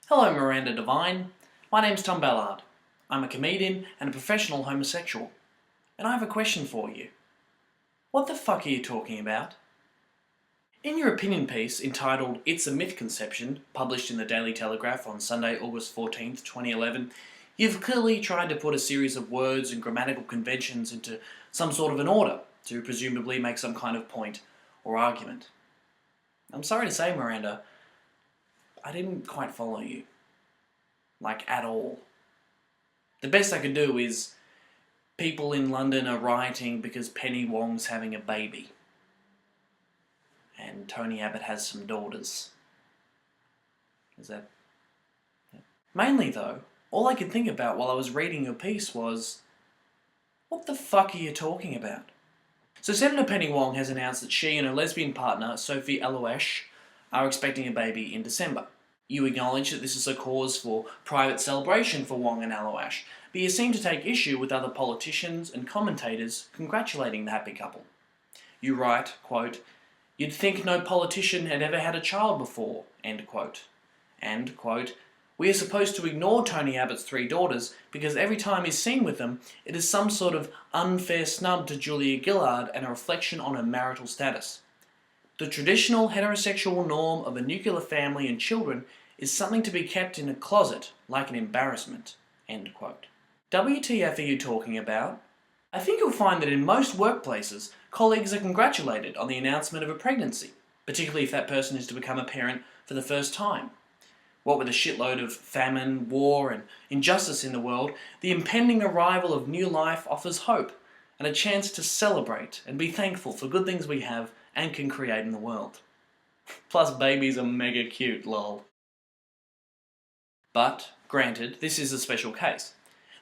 Hello Miranda Devine, my name's Tom Ballard. I'm a comedian and a professional homosexual, and I have a question for you. What the fuck are you talking about? In your opinion piece entitled It's a Myth Conception, published in the Daily Telegraph on Sunday, August 14th, 2011, you've clearly tried to put a series of words and grammatical conventions into some sort of an order to presumably make some kind of point or argument. I'm sorry to say, Miranda, I didn't quite follow you. Like, at all. The best I could do is people in London are rioting because Penny Wong's having a baby. And Tony Abbott has some daughters. Is that... Yeah. Mainly though, all I could think about while I was reading your piece was, what the fuck are you talking about? So Senator Penny Wong has announced that she and her lesbian partner, Sophie Aloesh, are expecting a baby in December. You acknowledge that this is a cause for private celebration for Wong and Aloesh, but you seem to take issue with other politicians and commentators congratulating the happy couple. You write, quote, "You'd think no politician had ever had a child before," end quote. And, quote, "We are supposed to ignore Tony Abbott's 3 daughters because every time he's seen with them, it is some sort of unfair snub to Julia Gillard and a reflection on her marital status. The traditional heterosexual norm of a nuclear family and children is something to be kept in a closet, like an embarrassment," end quote. WTF are you talking about? I think you'll find that in most workplaces, colleagues are congratulated on the announcement of a pregnancy, particularly if that person is to become a parent for the first time. What with a shitload of famine, war, and injustice in the world, the impending arrival of new life offers hope, and a chance to celebrate and be thankful for good things we have and can create in the world. Plus babies are mega cute, lol. But, granted, this is a special case.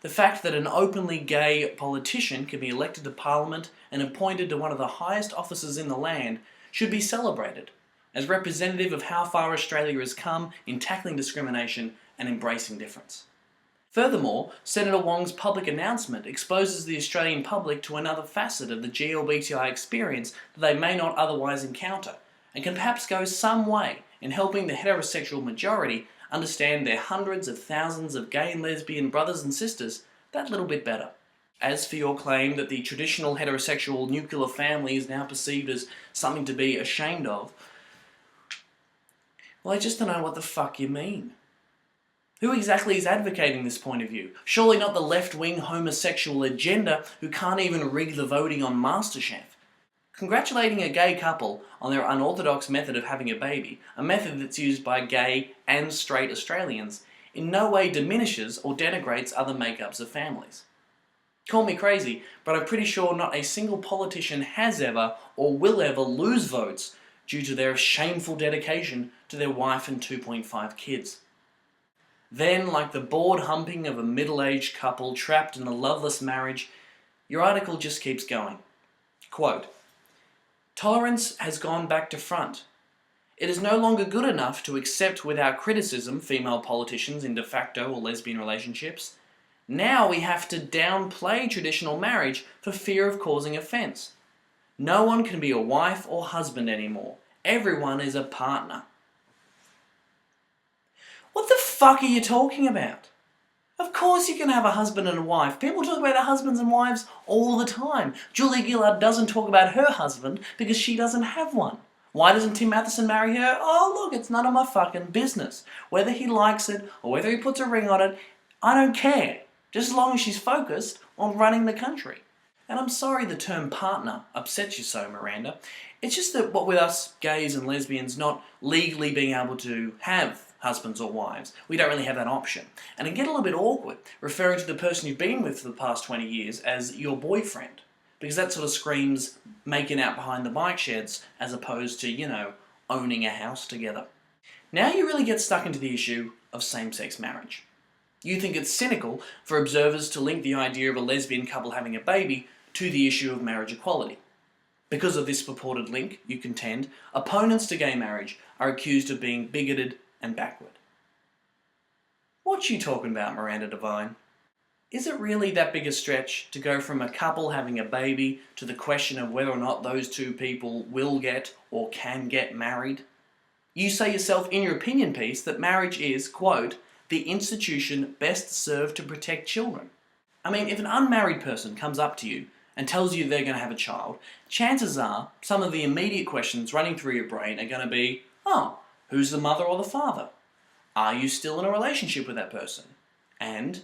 The fact that an openly gay politician can be elected to Parliament and appointed to one of the highest offices in the land should be celebrated, as representative of how far Australia has come in tackling discrimination and embracing difference. Furthermore, Senator Wong's public announcement exposes the Australian public to another facet of the GLBTI experience that they may not otherwise encounter, and can perhaps go some way in helping the heterosexual majority understand their hundreds of thousands of gay and lesbian brothers and sisters that little bit better. As for your claim that the traditional heterosexual nuclear family is now perceived as something to be ashamed of, well, I just don't know what the fuck you mean. Who exactly is advocating this point of view? Surely not the left-wing homosexual agenda who can't even rig the voting on MasterChef. Congratulating a gay couple on their unorthodox method of having a baby, a method that's used by gay and straight Australians, in no way diminishes or denigrates other makeups of families. Call me crazy, but I'm pretty sure not a single politician has ever or will ever lose votes due to their shameful dedication to their wife and 2.5 kids. Then, like the bored humping of a middle-aged couple trapped in a loveless marriage, your article just keeps going. Quote, "Tolerance has gone back to front. It is no longer good enough to accept without criticism female politicians in de facto or lesbian relationships. Now we have to downplay traditional marriage for fear of causing offence. No one can be a wife or husband anymore. Everyone is a partner." What the fuck are you talking about? Of course you can have a husband and a wife. People talk about their husbands and wives all the time. Julia Gillard doesn't talk about her husband because she doesn't have one. Why doesn't Tim Matheson marry her? Oh look, it's none of my fucking business. Whether he likes it or whether he puts a ring on it, I don't care. Just as long as she's focused on running the country. And I'm sorry the term partner upsets you so, Miranda. It's just that what with us gays and lesbians not legally being able to have husbands or wives, we don't really have that option. And it can get a little bit awkward referring to the person you've been with for the past 20 years as your boyfriend. Because that sort of screams making out behind the bike sheds as opposed to, owning a house together. Now you really get stuck into the issue of same-sex marriage. You think it's cynical for observers to link the idea of a lesbian couple having a baby to the issue of marriage equality. Because of this purported link, you contend, opponents to gay marriage are accused of being bigoted and backward. What you talking about, Miranda Devine? Is it really that big a stretch to go from a couple having a baby to the question of whether or not those two people will get or can get married? You say yourself in your opinion piece that marriage is, quote, the institution best served to protect children. I mean, if an unmarried person comes up to you and tells you they're going to have a child, chances are some of the immediate questions running through your brain are going to be, oh, who's the mother or the father? Are you still in a relationship with that person? And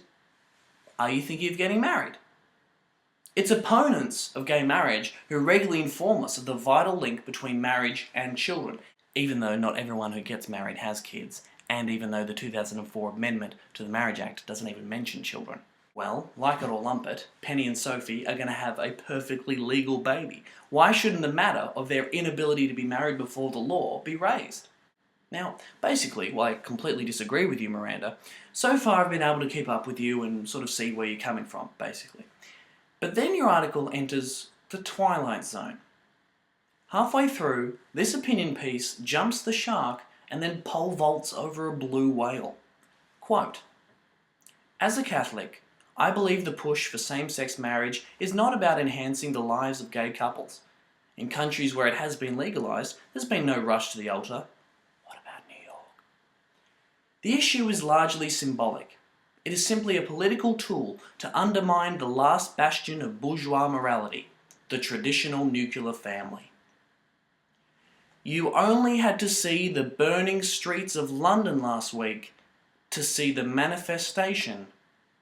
are you thinking of getting married? It's opponents of gay marriage who regularly inform us of the vital link between marriage and children, even though not everyone who gets married has kids, and even though the 2004 amendment to the Marriage Act doesn't even mention children. Well, like it or lump it, Penny and Sophie are going to have a perfectly legal baby. Why shouldn't the matter of their inability to be married before the law be raised? Now, basically, while I completely disagree with you, Miranda, so far I've been able to keep up with you and sort of see where you're coming from, basically. But then your article enters the twilight zone. Halfway through, this opinion piece jumps the shark and then pole vaults over a blue whale. Quote, as a Catholic, I believe the push for same-sex marriage is not about enhancing the lives of gay couples. In countries where it has been legalised, there's been no rush to the altar. What about New York? The issue is largely symbolic. It is simply a political tool to undermine the last bastion of bourgeois morality, the traditional nuclear family. You only had to see the burning streets of London last week to see the manifestation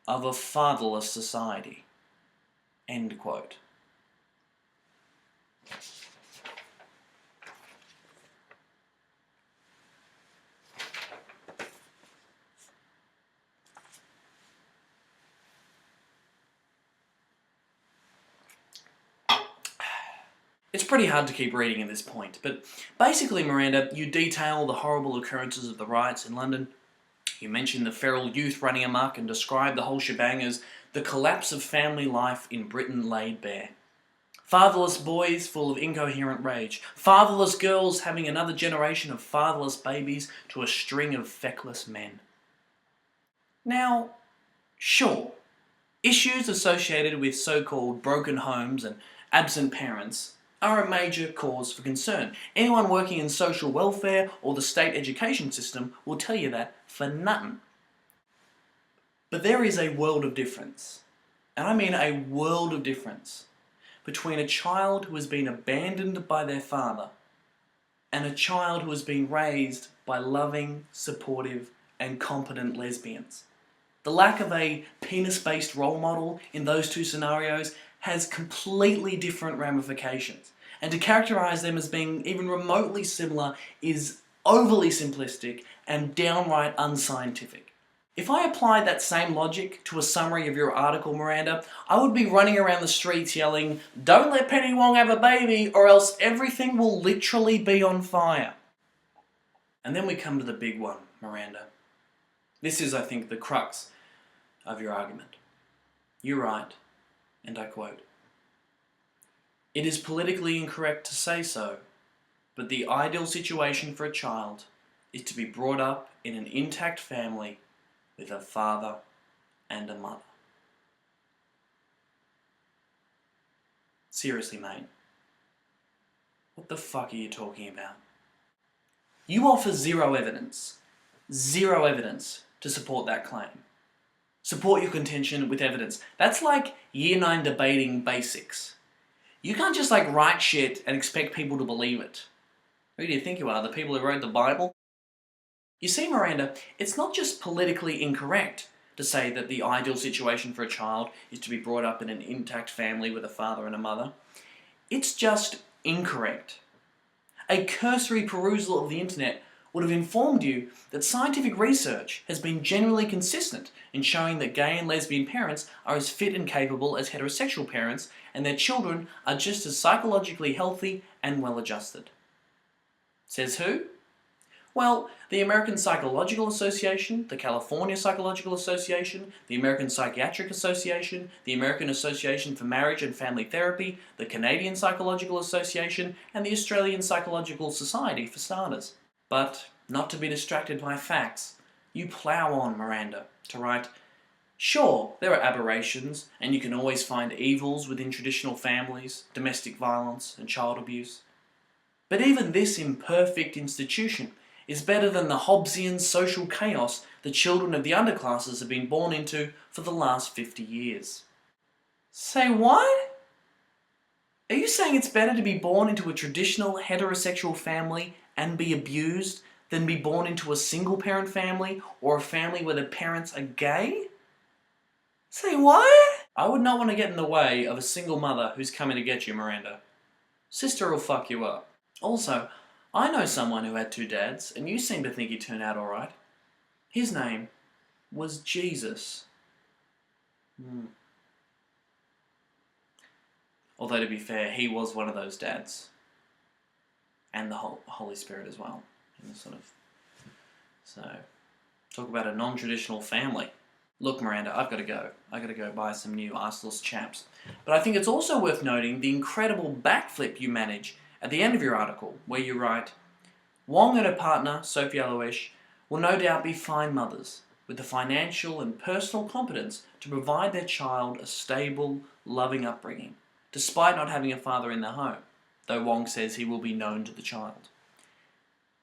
of a fatherless society. End quote. It's pretty hard to keep reading at this point, but basically, Miranda, you detail the horrible occurrences of the riots in London. You mention the feral youth running amok and describe the whole shebang as the collapse of family life in Britain laid bare. Fatherless boys full of incoherent rage. Fatherless girls having another generation of fatherless babies to a string of feckless men. Now, sure, issues associated with so-called broken homes and absent parents are a major cause for concern. Anyone working in social welfare or the state education system will tell you that for nothing. But there is a world of difference, and I mean a world of difference, between a child who has been abandoned by their father and a child who has been raised by loving, supportive, and competent lesbians. The lack of a penis-based role model in those two scenarios has completely different ramifications. And to characterize them as being even remotely similar is overly simplistic and downright unscientific. If I applied that same logic to a summary of your article, Miranda, I would be running around the streets yelling, "Don't let Penny Wong have a baby or else everything will literally be on fire." And then we come to the big one, Miranda. This is, I think, the crux of your argument. You write, and I quote, "It is politically incorrect to say so, but the ideal situation for a child is to be brought up in an intact family with a father and a mother." Seriously, mate. What the fuck are you talking about? You offer zero evidence to support that claim. Support your contention with evidence. That's like year 9 debating basics. You can't just write shit and expect people to believe it. Who do you think you are, the people who wrote the Bible? You see, Miranda, it's not just politically incorrect to say that the ideal situation for a child is to be brought up in an intact family with a father and a mother. It's just incorrect. A cursory perusal of the internet would have informed you that scientific research has been generally consistent in showing that gay and lesbian parents are as fit and capable as heterosexual parents, and their children are just as psychologically healthy and well-adjusted. Says who? Well, the American Psychological Association, the California Psychological Association, the American Psychiatric Association, the American Association for Marriage and Family Therapy, the Canadian Psychological Association, and the Australian Psychological Society, for starters. But, not to be distracted by facts, you plough on, Miranda, to write, "Sure, there are aberrations, and you can always find evils within traditional families, domestic violence, and child abuse. But even this imperfect institution is better than the Hobbesian social chaos the children of the underclasses have been born into for the last 50 years. Say what? Are you saying it's better to be born into a traditional heterosexual family and be abused than be born into a single-parent family or a family where the parents are gay? Say what? I would not want to get in the way of a single mother who's coming to get you, Miranda. Sister will fuck you up. Also, I know someone who had two dads, and you seem to think he turned out alright. His name was Jesus. Although, to be fair, he was one of those dads. And the Holy Spirit as well. So, talk about a non-traditional family. Look, Miranda, I've got to go. I've got to go buy some new arseless chaps. But I think it's also worth noting the incredible backflip you manage at the end of your article, where you write, Wong and her partner, Sophie Aloish, will no doubt be fine mothers, with the financial and personal competence to provide their child a stable, loving upbringing, despite not having a father in their home, though Wong says he will be known to the child.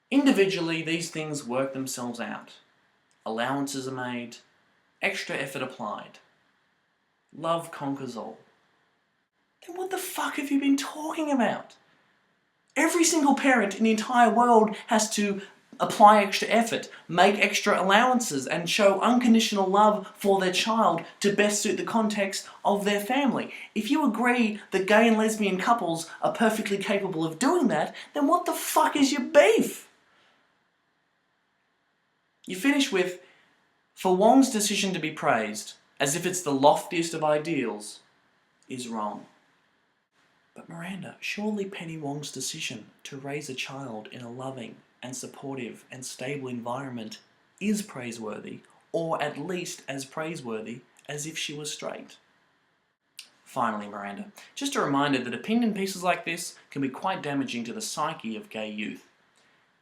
Individually, these things work themselves out. Allowances are made, extra effort applied. Love conquers all. Then what the fuck have you been talking about? Every single parent in the entire world has to apply extra effort, make extra allowances, and show unconditional love for their child to best suit the context of their family. If you agree that gay and lesbian couples are perfectly capable of doing that, then what the fuck is your beef? You finish with, for Wong's decision to be praised, as if it's the loftiest of ideals, is wrong. But Miranda, surely Penny Wong's decision to raise a child in a loving and supportive and stable environment is praiseworthy, or at least as praiseworthy as if she was straight. Finally, Miranda, just a reminder that opinion pieces like this can be quite damaging to the psyche of gay youth.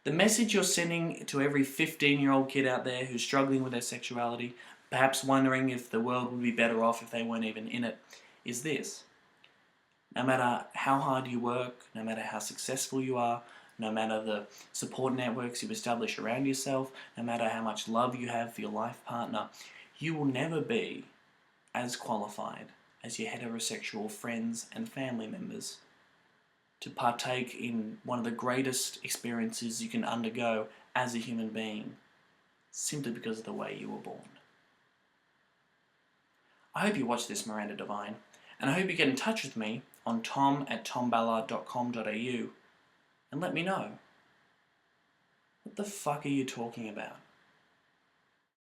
The message you're sending to every 15-year-old kid out there who's struggling with their sexuality, perhaps wondering if the world would be better off if they weren't even in it, is this. No matter how hard you work, no matter how successful you are, no matter the support networks you establish around yourself, no matter how much love you have for your life partner, you will never be as qualified as your heterosexual friends and family members to partake in one of the greatest experiences you can undergo as a human being, simply because of the way you were born. I hope you watch this, Miranda Devine, and I hope you get in touch with me on tom@tomballard.com.au and let me know. What the fuck are you talking about?